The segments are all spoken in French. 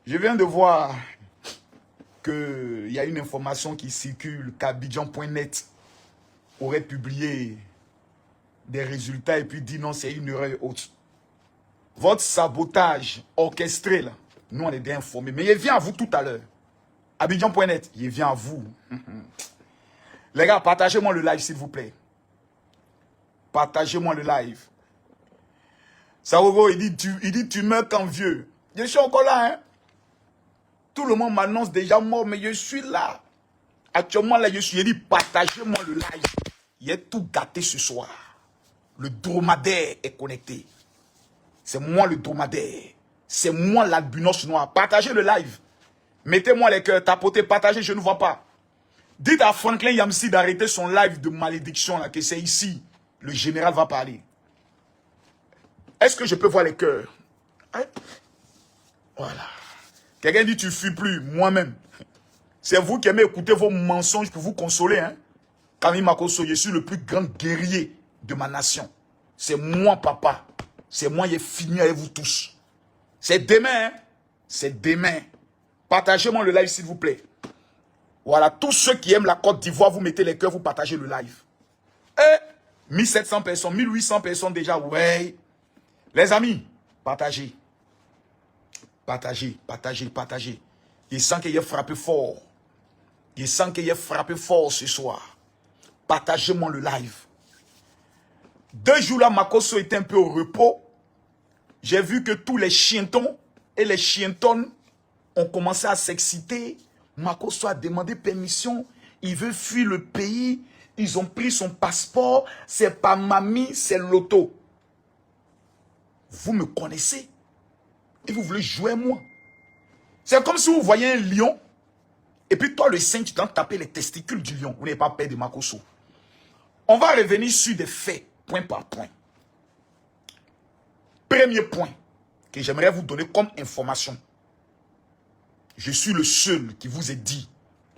Je viens de voir qu'il y a une information qui circule qu'Abidjan.net aurait publié des résultats et puis dit non, c'est une erreur haute. Votre sabotage orchestré, là, nous on est bien informés. Mais il vient à vous tout à l'heure. Abidjan.net, il vient à vous. Les gars, partagez-moi le live s'il vous plaît. Partagez-moi le live. Saogo, il dit tu meurs quand vieux. Je suis encore là, hein. Tout le monde m'annonce déjà mort, mais je suis là. Actuellement, là, je suis. Il dit, partagez-moi le live. Il est tout gâté ce soir. Le dromadaire est connecté. C'est moi le dromadaire. C'est moi l'albinos noir. Partagez le live. Mettez-moi les cœurs, tapotez, partagez, je ne vois pas. Dites à Franklin Yamsi d'arrêter son live de malédiction, là, que c'est ici. Le général va parler. Est-ce que je peux voir les cœurs? Hein? Voilà. Quelqu'un dit tu fuis plus, moi-même. C'est vous qui aimez écouter vos mensonges pour vous consoler. Hein? Camille Makosso, je suis le plus grand guerrier de ma nation. C'est moi, papa. C'est moi, j'ai fini avec vous tous. C'est demain. Hein? C'est demain. Partagez-moi le live, s'il vous plaît. Voilà, tous ceux qui aiment la Côte d'Ivoire, vous mettez les cœurs, vous partagez le live. 1700 personnes, 1800 personnes déjà, ouais. Les amis, partagez. Partagez, partagez, partagez. Il sent qu'il a frappé fort. Il sent qu'il a frappé fort ce soir. Partagez-moi le live. 2 jours là, Makosso était un peu au repos. J'ai vu que tous les chientons et les chientonnes ont commencé à s'exciter. Makosso a demandé permission. Il veut fuir le pays. Ils ont pris son passeport. C'est pas mamie, c'est Loto. Vous me connaissez. Et vous voulez jouer à moi. C'est comme si vous voyez un lion. Et puis toi, le saint, tu dois taper les testicules du lion. Vous n'avez pas peur de Makosso. On va revenir sur des faits, point par point. Premier point que j'aimerais vous donner comme information. Je suis le seul qui vous ait dit,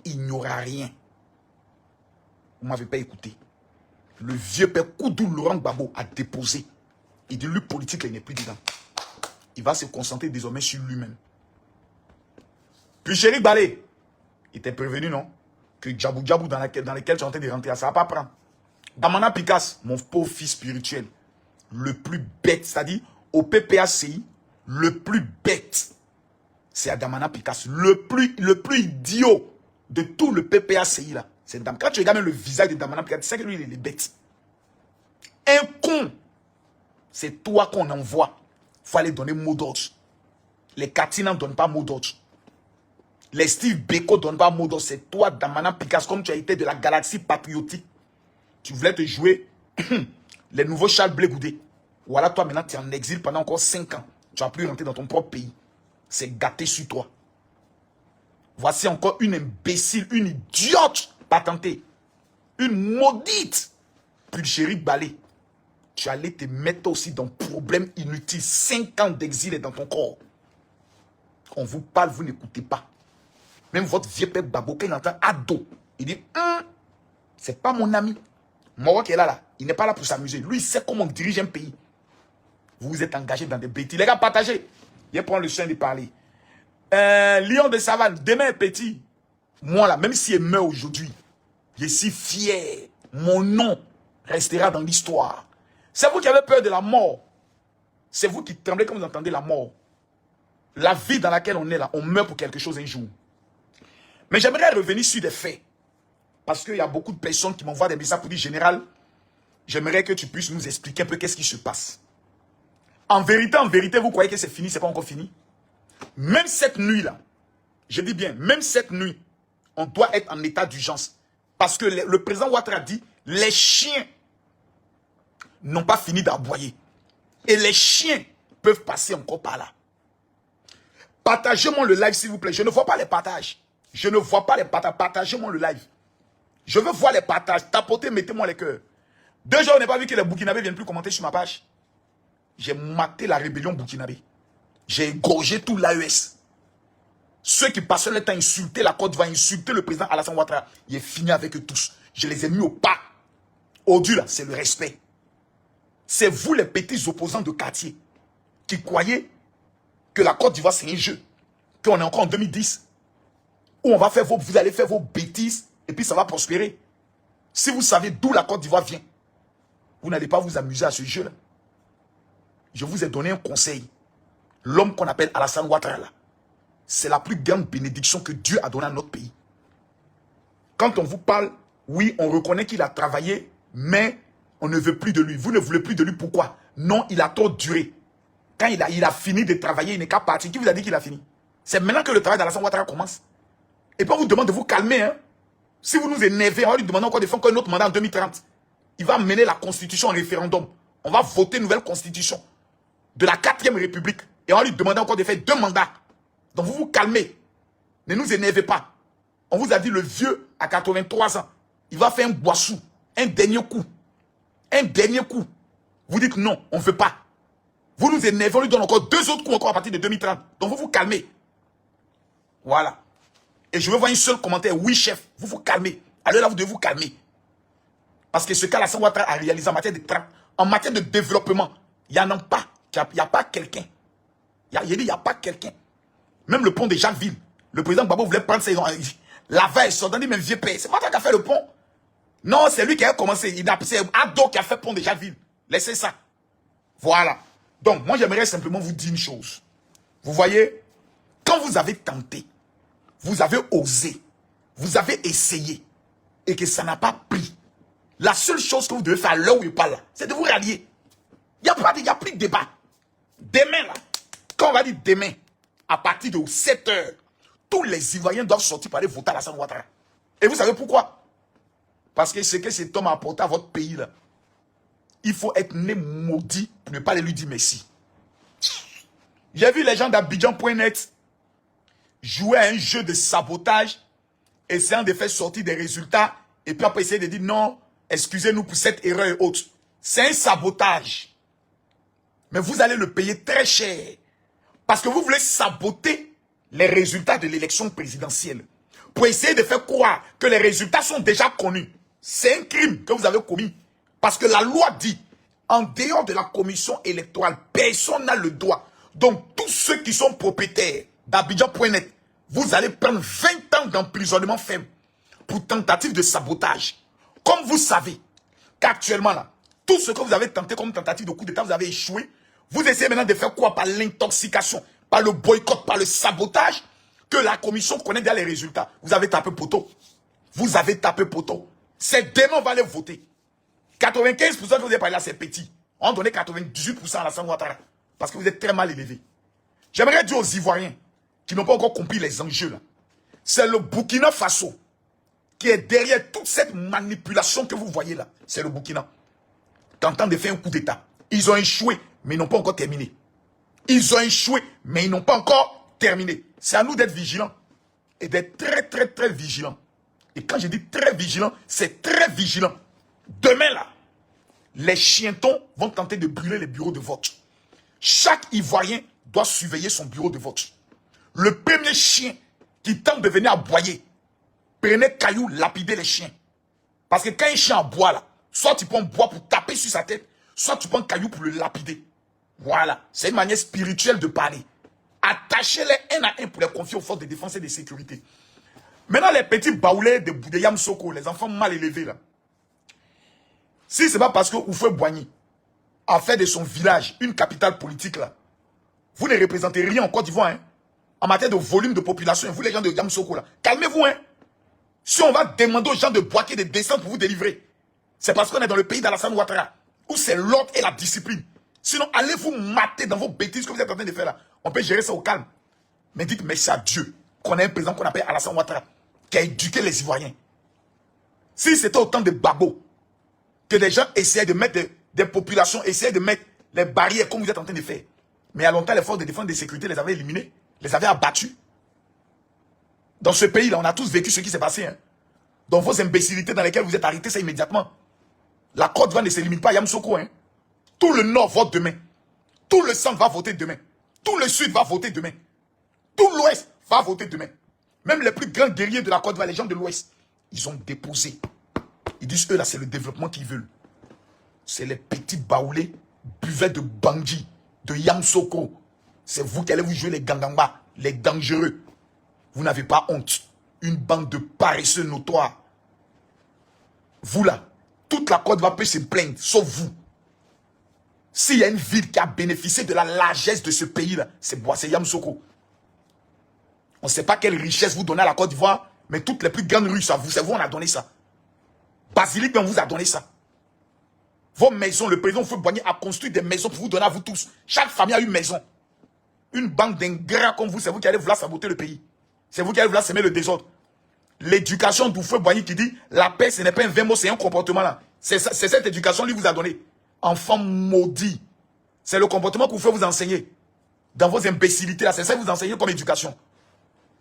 il n'y aura rien. Vous ne m'avez pas écouté. Le vieux père Koudou Laurent Gbagbo a déposé. Il dit, lui, politique, il n'est plus dedans. Il va se concentrer désormais sur lui-même. Puis Chéri Balé, il était prévenu, non? Que Djabou Djabou dans lequel tu es en train de rentrer, ça ne va pas prendre. Damana Picasse, mon pauvre fils spirituel, le plus bête, c'est-à-dire au PPACI, le plus bête, c'est Damana Picasse. Le plus idiot de tout le PPACI, là. C'est Dam. Quand tu regardes même le visage de Damana Picasse, tu sais que lui, il est bête. Un con, c'est toi qu'on envoie. Il faut aller donner mot d'ordre. Les Katina ne donnent pas mot d'ordre. Les Steve Beko ne donnent pas mot d'ordre. C'est toi, Damana Picasse, comme tu as été de la galaxie patriotique. Tu voulais te jouer les nouveaux Charles Blé Goudé. Voilà, toi maintenant, tu es en exil pendant encore 5 ans. Tu vas plus rentrer dans ton propre pays. C'est gâté sur toi. Voici encore une imbécile, une idiote patentée. Une maudite. Puis Chéri Balé. Tu allais te mettre aussi dans problème inutile. 5 ans d'exil est dans ton corps. On vous parle, vous n'écoutez pas. Même votre vieux père Babo, quand il entend ado, il dit, c'est pas mon ami. Moro qui est là, il n'est pas là pour s'amuser. Lui, il sait comment on dirige un pays. Vous vous êtes engagés dans des bêtises. Les gars, partagez. Je prends le soin de parler. Lion de savane, demain est petit. Moi là, même s'il meurt aujourd'hui, je suis fier. Mon nom restera dans l'histoire. C'est vous qui avez peur de la mort. C'est vous qui tremblez quand vous entendez la mort. La vie dans laquelle on est là, on meurt pour quelque chose un jour. Mais j'aimerais revenir sur des faits. Parce qu'il y a beaucoup de personnes qui m'envoient des messages pour dire, général, j'aimerais que tu puisses nous expliquer un peu qu'est-ce qui se passe. En vérité, vous croyez que c'est fini, c'est pas encore fini? Même cette nuit-là, je dis bien, même cette nuit, on doit être en état d'urgence. Parce que le président Ouattara dit, les chiens n'ont pas fini d'aboyer. Et les chiens peuvent passer encore par là. Partagez-moi le live, s'il vous plaît. Je ne vois pas les partages. Je ne vois pas les partages. Partagez-moi le live. Je veux voir les partages. Tapotez, mettez-moi les cœurs. 2 jours, on n'a pas vu que les Burkinabés ne viennent plus commenter sur ma page. J'ai maté la rébellion burkinabé. J'ai égorgé tout l'AES. Ceux qui passaient le temps à insulter la Côte d'Ivoire, insulter le président Alassane Ouattara, il est fini avec eux tous. Je les ai mis au pas. Au-dessus, là, c'est le respect. C'est vous, les petits opposants de quartier, qui croyez que la Côte d'Ivoire, c'est un jeu. qu'on est encore en 2010, où on va faire vous allez faire vos bêtises et puis ça va prospérer. Si vous savez d'où la Côte d'Ivoire vient, vous n'allez pas vous amuser à ce jeu-là. Je vous ai donné un conseil. L'homme qu'on appelle Alassane Ouattara, c'est la plus grande bénédiction que Dieu a donnée à notre pays. Quand on vous parle, oui, on reconnaît qu'il a travaillé, mais on ne veut plus de lui. Vous ne voulez plus de lui, pourquoi? Non, il a trop duré. Quand il a fini de travailler, il n'est qu'à partir. Qui vous a dit qu'il a fini? C'est maintenant que le travail d'Alassane Ouattara commence. Et puis on vous demande de vous calmer. Hein? Si vous nous énervez, on va lui demander encore de faire un autre mandat en 2030. Il va mener la constitution en référendum. On va voter une nouvelle constitution de la 4e République. Et on va lui demander encore de faire 2 mandats. Donc vous vous calmez. Ne nous énervez pas. On vous a dit le vieux à 83 ans. Il va faire un boissou. Un dernier coup. Un dernier coup. Vous dites non, on ne veut pas. Vous nous énervez, on lui donne encore 2 autres coups encore à partir de 2030. Donc vous vous calmez. Voilà. Et je veux voir un seul commentaire. Oui, chef, vous vous calmez. Alors là, vous devez vous calmer. Parce que ce qu'Alassane Ouattara a réalisé en matière de développement, il n'y en a pas. Il n'y a pas quelqu'un. Il n'y a pas quelqu'un. Même le pont de Jacquesville. Le président Gbagbo voulait prendre ses... La veille, il dit, mais vieux père, c'est pas toi qui a fait le pont. Non, c'est lui qui a commencé. C'est Ado qui a fait le pont de Jacquesville. Laissez ça. Voilà. Donc, moi, j'aimerais simplement vous dire une chose. Vous voyez, quand vous avez tenté, vous avez osé, vous avez essayé, et que ça n'a pas pris, la seule chose que vous devez faire à l'heure où il parle, c'est de vous rallier. Il n'y a plus de débat. Demain, là, quand on va dire demain, à partir de 7 h, tous les Ivoiriens doivent sortir pour aller voter à Alassane Ouattara. Et vous savez pourquoi? Parce que ce que cet homme a apporté à votre pays, là, il faut être né maudit pour ne pas lui dire merci. J'ai vu les gens d'Abidjan.net jouer à un jeu de sabotage, essayant de faire sortir des résultats, et puis après essayer de dire non, excusez-nous pour cette erreur et autres. C'est un sabotage. Mais vous allez le payer très cher. Parce que vous voulez saboter les résultats de l'élection présidentielle. Pour essayer de faire croire que les résultats sont déjà connus. C'est un crime que vous avez commis. Parce que la loi dit, en dehors de la commission électorale, personne n'a le droit. Donc tous ceux qui sont propriétaires d'Abidjan.net, vous allez prendre 20 ans d'emprisonnement ferme pour tentative de sabotage. Comme vous savez qu'actuellement là, tout ce que vous avez tenté comme tentative de coup d'État, vous avez échoué. Vous essayez maintenant de faire quoi? Par l'intoxication, par le boycott, par le sabotage, que la commission connaît déjà les résultats. Vous avez tapé poteau. Vous avez tapé poteau. C'est demain on va aller voter. 95% que vous avez parlé là, c'est petit. On donnait 98% à Alassane Ouattara. Parce que vous êtes très mal élevés. J'aimerais dire aux Ivoiriens qui n'ont pas encore compris les enjeux là. C'est le Burkina Faso qui est derrière toute cette manipulation que vous voyez là. C'est le Burkina. Tentant de faire un coup d'État. Ils ont échoué, mais ils n'ont pas encore terminé. Ils ont échoué, mais ils n'ont pas encore terminé. C'est à nous d'être vigilants. Et d'être très, très, très vigilants. Et quand je dis très vigilant, c'est très vigilant. Demain là, les chientons vont tenter de brûler les bureaux de vote. Chaque Ivoirien doit surveiller son bureau de vote. Le premier chien qui tente de venir aboyer, prenez caillou, lapider les chiens. Parce que quand un chien aboie là, soit tu prends un bois pour taper sur sa tête, soit tu prends un caillou pour le lapider. Voilà, c'est une manière spirituelle de parler. Attachez-les un à un pour les confier aux forces de défense et de sécurité. Maintenant, les petits baoulés de Yamsoko, les enfants mal élevés là. Si ce n'est pas parce que Oufoué Boigny a fait de son village une capitale politique là, vous ne représentez rien en Côte d'Ivoire, hein. En matière de volume de population, vous les gens de Yamsoko là, calmez-vous, hein. Si on va demander aux gens de Boaké de descendre pour vous délivrer, c'est parce qu'on est dans le pays d'Alassane Ouattara, où c'est l'ordre et la discipline. Sinon, allez vous mater dans vos bêtises que vous êtes en train de faire là. On peut gérer ça au calme. Mais dites merci à Dieu qu'on a un président qu'on appelle Alassane Ouattara, qui a éduqué les Ivoiriens. Si c'était autant de babos, que des gens essayaient de mettre des populations, essayaient de mettre les barrières comme vous êtes en train de faire. Mais il y a longtemps, les forces de défense et de sécurité les avaient éliminés, les avaient abattus. Dans ce pays-là, on a tous vécu ce qui s'est passé. Hein. Dans vos imbécilités dans lesquelles vous êtes arrêtés, ça immédiatement. La Côte d'Ivoire ne s'élimine pas à Yamsoko. Hein. Tout le Nord vote demain. Tout le Centre va voter demain. Tout le Sud va voter demain. Tout l'Ouest va voter demain. Même les plus grands guerriers de la Côte d'Ivoire, les gens de l'Ouest, ils ont déposé. Ils disent, eux là, c'est le développement qu'ils veulent. C'est les petits baoulés, buvets de Bangui, de Yamsoko. C'est vous qui allez vous jouer les Gangamba, les dangereux. Vous n'avez pas honte. Une bande de paresseux notoires. Vous là, toute la Côte d'Ivoire peut se plaindre, sauf vous. S'il y a une ville qui a bénéficié de la largesse de ce pays-là, c'est Yamoussoukro. On ne sait pas quelle richesse vous donnez à la Côte d'Ivoire, mais toutes les plus grandes rues, c'est vous, on a donné ça. Basilique, on vous a donné ça. Vos maisons, le président Houphouët-Boigny a construit des maisons pour vous donner à vous tous. Chaque famille a une maison. Une banque d'ingrats comme vous, c'est vous qui allez vouloir saboter le pays. C'est vous qui allez vouloir semer le désordre. L'éducation d'Houphouët-Boigny qui dit la paix, ce n'est pas un vain mot, c'est un comportement là. C'est cette éducation lui vous a donné. Enfant maudit. C'est le comportement que vous faites vous enseigner. Dans vos imbécilités là, c'est ça que vous enseignez comme éducation.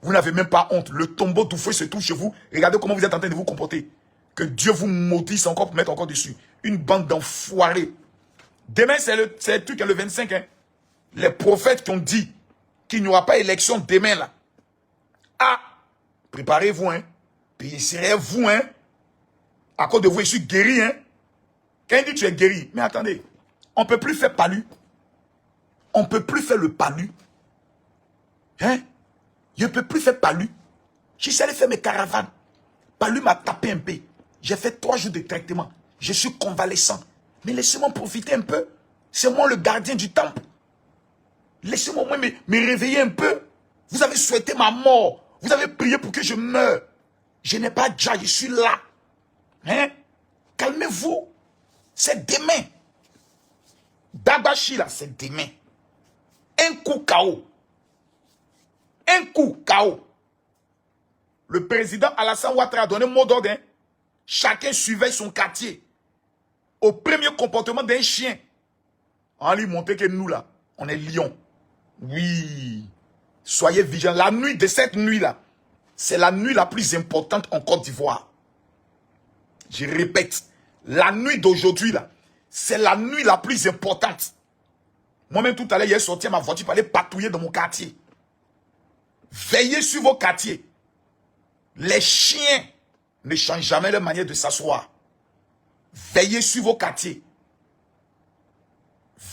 Vous n'avez même pas honte. Le tombeau d'Houphouët se trouve chez vous. Regardez comment vous êtes en train de vous comporter. Que Dieu vous maudisse encore pour mettre encore dessus. Une bande d'enfoirés. Demain, c'est le truc, le 25. Hein. Les prophètes qui ont dit qu'il n'y aura pas élection demain là. Ah, préparez-vous, hein. Serrez-vous, hein. À cause de vous, je suis guéri, hein. Quand il dit que tu es guéri, mais attendez, on ne peut plus faire palu. On ne peut plus faire le palu. Hein? Je ne peux plus faire palu. Je suis allé faire mes caravanes. Palu m'a tapé un peu. J'ai fait 3 jours de traitement. Je suis convalescent. Mais laissez-moi profiter un peu. C'est moi le gardien du temple. Laissez-moi au moins me réveiller un peu. Vous avez souhaité ma mort. Vous avez prié pour que je meure. Je n'ai pas déjà, je suis là. Hein? Calmez-vous. C'est demain. Dabashi là, c'est demain. Un coup KO. Un coup KO. Le président Alassane Ouattara a donné mot d'ordre. Hein? Chacun surveille son quartier. Au premier comportement d'un chien. On lui montrer que nous là, on est lions. Oui. Soyez vigilants. La nuit de cette nuit-là, c'est la nuit la plus importante en Côte d'Ivoire. Je répète, la nuit d'aujourd'hui, là, c'est la nuit la plus importante. Moi-même, tout à l'heure, j'ai sorti à ma voiture pour aller patrouiller dans mon quartier. Veillez sur vos quartiers. Les chiens ne changent jamais leur manière de s'asseoir. Veillez sur vos quartiers.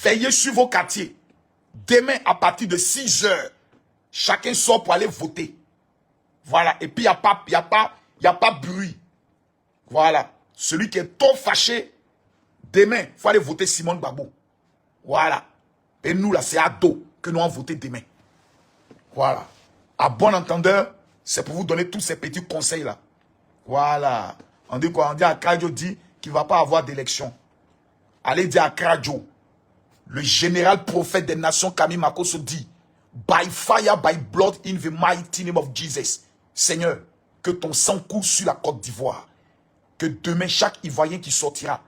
Veillez sur vos quartiers. Demain, à partir de 6 heures, chacun sort pour aller voter. Voilà. Et puis, il n'y a pas bruit. Voilà. Celui qui est trop fâché, demain, il faut aller voter Simone Gbagbo. Voilà. Et nous, là, c'est à dos que nous allons voter demain. Voilà. À bon entendeur, c'est pour vous donner tous ces petits conseils-là. Voilà. On dit quoi? On dit à Kradjo dit qu'il ne va pas avoir d'élection. Allez dire à Kradjo, le général prophète des nations, Camille Makosso dit, by fire, by blood, in the mighty name of Jesus. Seigneur, que ton sang coule sur la Côte d'Ivoire. Que demain, chaque Ivoirien qui sortira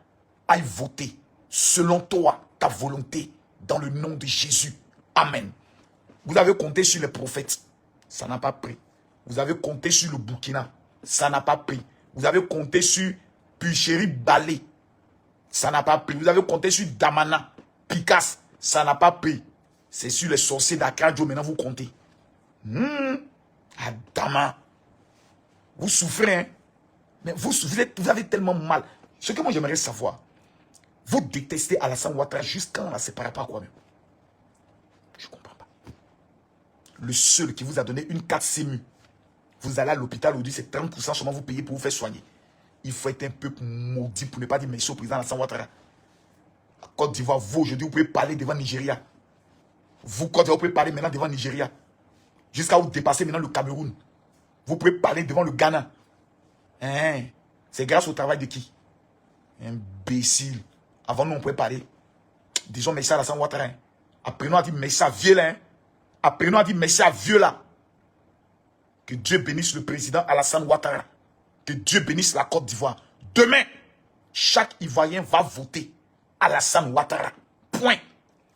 aille voter selon toi, ta volonté, dans le nom de Jésus. Amen. Vous avez compté sur les prophètes. Ça n'a pas pris. Vous avez compté sur le Burkina. Ça n'a pas pris. Vous avez compté sur Puchéry Balé. Ça n'a pas pris. Vous avez compté sur Damana, Picasse. Ça n'a pas pris. C'est sur les sorciers d'Akradjo. Maintenant, vous comptez. Adama. Vous souffrez, hein? Mais vous avez tellement mal. Ce que moi, j'aimerais savoir, vous détestez Alassane Ouattara jusqu'à la séparer par quoi même? Je ne comprends pas. Le seul qui vous a donné une carte CEMU, vous allez à l'hôpital aujourd'hui, c'est 30% seulement vous payez pour vous faire soigner. Il faut être un peu maudit pour ne pas dire merci au président Alassane Ouattara. À Côte d'Ivoire, vous aujourd'hui, vous pouvez parler devant Nigeria. Vous, Côte d'Ivoire, vous pouvez parler maintenant devant Nigeria. Jusqu'à vous dépasser maintenant le Cameroun. Vous pouvez parler devant le Ghana. Hein? C'est grâce au travail de qui? Imbécile. Avant nous, on pouvait parler. Disons merci à Alassane Ouattara. Hein? Après nous, on a dit merci à vieux là. Hein? Après nous, on a dit merci à vieux là. Que Dieu bénisse le président Alassane Ouattara. Que Dieu bénisse la Côte d'Ivoire. Demain, chaque Ivoirien va voter Alassane Ouattara. Point.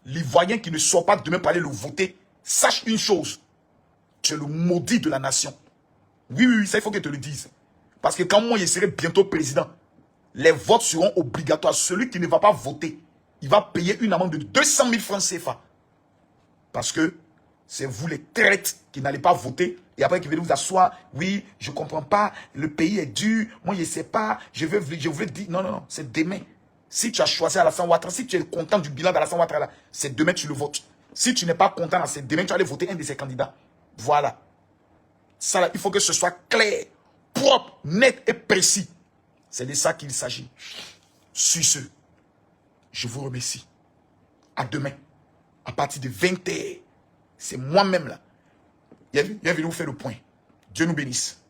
L'Ivoirien qui ne sort pas demain pour aller le voter, sache une chose. Tu es le maudit de la nation. Oui, ça il faut que je te le dise. Parce que quand moi je serai bientôt président, les votes seront obligatoires. Celui qui ne va pas voter, il va payer une amende de 200 000 francs CFA. Parce que c'est vous les traites qui n'allez pas voter. Et après qui venez vous asseoir. Oui, je ne comprends pas. Le pays est dur. Moi je ne sais pas. Je voulais dire. Non. C'est demain. Si tu as choisi Alassane Ouattara, si tu es content du bilan d'Alassane Ouattara, c'est demain que tu le votes. Si tu n'es pas content, c'est demain que tu vas aller voter un de ses candidats. Voilà. Ça, là, il faut que ce soit clair, propre, net et précis. C'est de ça qu'il s'agit. Sur ce, je vous remercie. À demain, à partir de 20h. C'est moi-même là. Il est venu vous faire le point. Dieu nous bénisse.